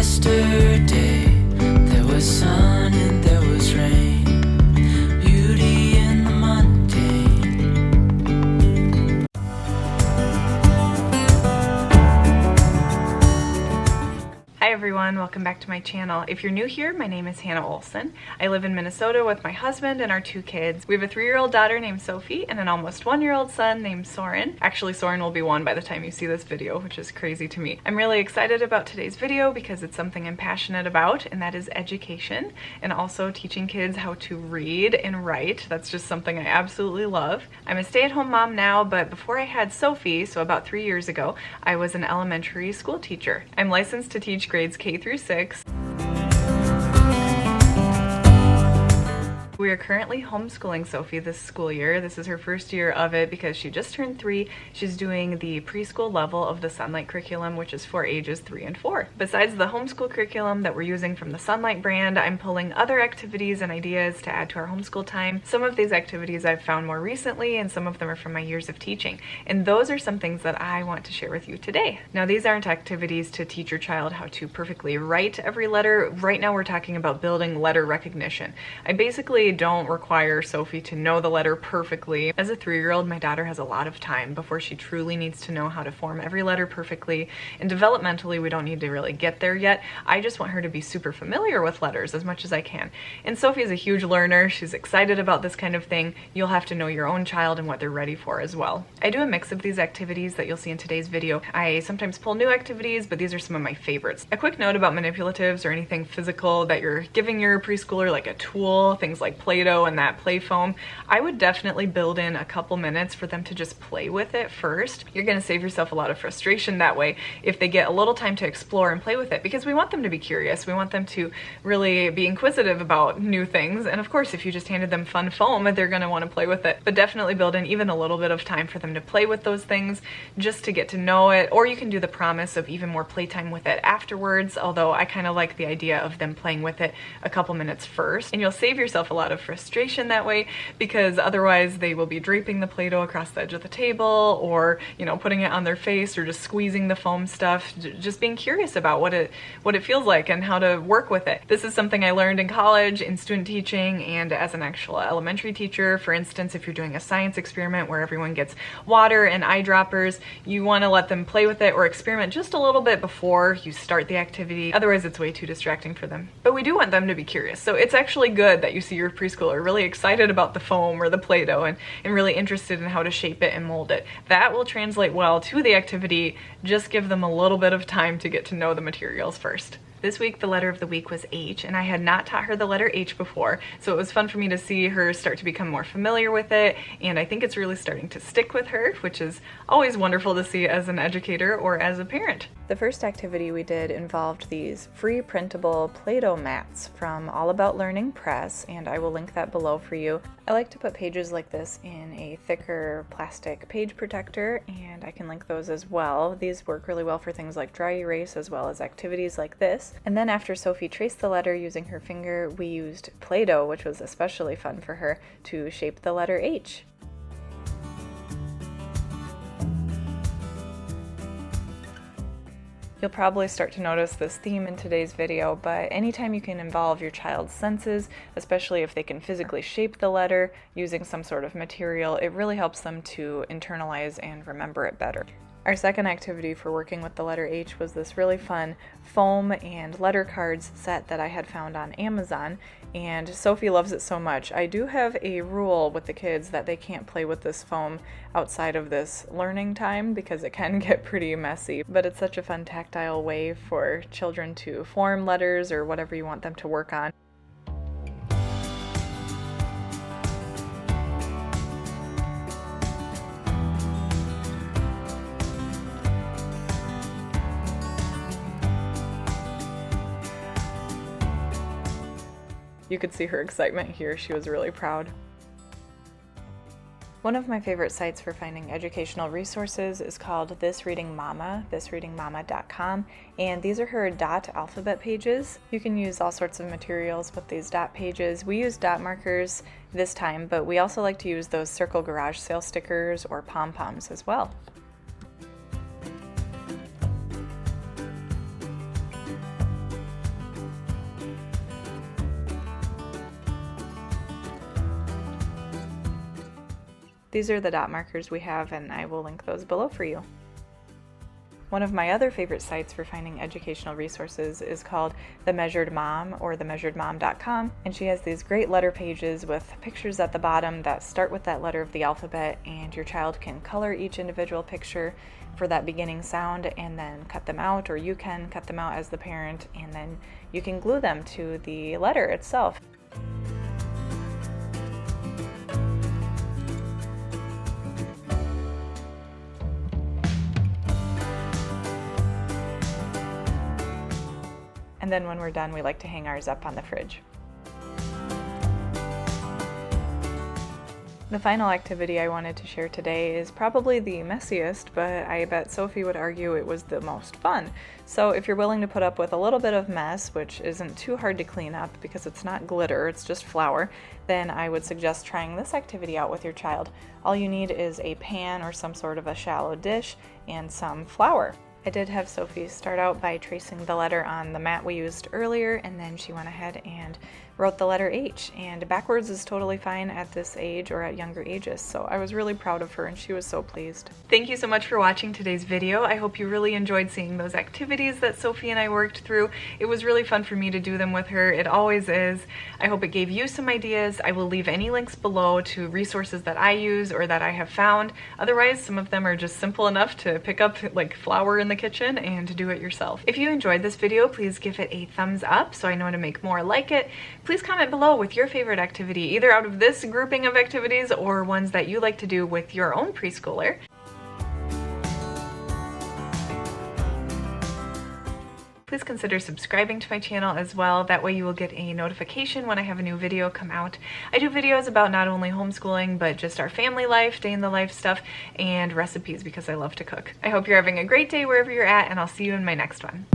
Yesterday there was sun and there was rain, beauty in the mundane. Hi everyone, welcome back to my channel. If you're new here, my name is Hannah Olson. I live in Minnesota with my husband and our 2 kids. We have a 3-year-old daughter named Sophie and an almost 1-year-old son named Soren. Actually, Soren will be 1 by the time you see this video, which is crazy to me. I'm really excited about today's video because it's something I'm passionate about, and that is education and also teaching kids how to read and write. That's just something I absolutely love. I'm a stay-at-home mom now, but before I had Sophie, so about 3 years ago, I was an elementary school teacher. I'm licensed to teach grades K through 6. We are currently homeschooling Sophie this school year. This is her first year of it because she just turned 3. She's doing the preschool level of the Sunlight curriculum, which is for ages 3 and 4. Besides the homeschool curriculum that we're using from the Sunlight brand, I'm pulling other activities and ideas to add to our homeschool time. Some of these activities I've found more recently, and some of them are from my years of teaching. And those are some things that I want to share with you today. Now, these aren't activities to teach your child how to perfectly write every letter. Right now, we're talking about building letter recognition. I basically don't require Sophie to know the letter perfectly. As a 3-year-old, my daughter has a lot of time before she truly needs to know how to form every letter perfectly, and developmentally we don't need to really get there yet. I just want her to be super familiar with letters as much as I can. And Sophie is a huge learner. She's excited about this kind of thing. You'll have to know your own child and what they're ready for as well. I do a mix of these activities that you'll see in today's video. I sometimes pull new activities, but these are some of my favorites. A quick note about manipulatives or anything physical that you're giving your preschooler, like a tool, things like Play-Doh and that play foam, I would definitely build in a couple minutes for them to just play with it first. You're going to save yourself a lot of frustration that way if they get a little time to explore and play with it, because we want them to be curious. We want them to really be inquisitive about new things. And of course, if you just handed them fun foam, they're going to want to play with it. But definitely build in even a little bit of time for them to play with those things just to get to know it. Or you can do the promise of even more playtime with it afterwards, although I kind of like the idea of them playing with it a couple minutes first. And you'll save yourself a lot of frustration that way, because otherwise they will be draping the Play-Doh across the edge of the table, or putting it on their face, or just squeezing the foam stuff, just being curious about what it feels like and how to work with it. This is something I learned in college in student teaching and as an actual elementary teacher. For instance, if you're doing a science experiment where everyone gets water and eyedroppers, you want to let them play with it or experiment just a little bit before you start the activity. Otherwise it's way too distracting for them. But we do want them to be curious, so it's actually good that you see your preschooler really excited about the foam or the Play-Doh and really interested in how to shape it and mold it. That will translate well to the activity. Just give them a little bit of time to get to know the materials first. This week, the letter of the week was H, and I had not taught her the letter H before, so it was fun for me to see her start to become more familiar with it, and I think it's really starting to stick with her, which is always wonderful to see as an educator or as a parent. The first activity we did involved these free printable Play-Doh mats from All About Learning Press, and I will link that below for you. I like to put pages like this in a thicker plastic page protector, and I can link those as well. These work really well for things like dry erase as well as activities like this. And then after Sophie traced the letter using her finger, we used Play-Doh, which was especially fun for her, to shape the letter H. You'll probably start to notice this theme in today's video, but anytime you can involve your child's senses, especially if they can physically shape the letter using some sort of material, it really helps them to internalize and remember it better. Our second activity for working with the letter H was this really fun foam and letter cards set that I had found on Amazon, and Sophie loves it so much. I do have a rule with the kids that they can't play with this foam outside of this learning time because it can get pretty messy, but it's such a fun tactile way for children to form letters or whatever you want them to work on. You could see her excitement here. She was really proud. One of my favorite sites for finding educational resources is called This Reading Mama, thisreadingmama.com, and these are her dot alphabet pages. You can use all sorts of materials with these dot pages. We use dot markers this time, but we also like to use those circle garage sale stickers or pom-poms as well. These are the dot markers we have, and I will link those below for you. One of my other favorite sites for finding educational resources is called The Measured Mom, or themeasuredmom.com, and she has these great letter pages with pictures at the bottom that start with that letter of the alphabet, and your child can color each individual picture for that beginning sound and then cut them out, or you can cut them out as the parent, and then you can glue them to the letter itself. And then when we're done, we like to hang ours up on the fridge. The final activity I wanted to share today is probably the messiest, but I bet Sophie would argue it was the most fun. So if you're willing to put up with a little bit of mess, which isn't too hard to clean up because it's not glitter, it's just flour, then I would suggest trying this activity out with your child. All you need is a pan or some sort of a shallow dish and some flour. I did have Sophie start out by tracing the letter on the mat we used earlier, and then she went ahead and wrote the letter H, and backwards is totally fine at this age or at younger ages, so I was really proud of her and she was so pleased. Thank you so much for watching today's video. I hope you really enjoyed seeing those activities that Sophie and I worked through. It was really fun for me to do them with her. It always is. I hope it gave you some ideas. I will leave any links below to resources that I use or that I have found. Otherwise, some of them are just simple enough to pick up, like flour in the kitchen, and to do it yourself. If you enjoyed this video, please give it a thumbs up so I know to make more like it. Please comment below with your favorite activity, either out of this grouping of activities or ones that you like to do with your own preschooler. Please consider subscribing to my channel as well. That way you will get a notification when I have a new video come out. I do videos about not only homeschooling, but just our family life, day in the life stuff, and recipes because I love to cook. I hope you're having a great day wherever you're at, and I'll see you in my next one.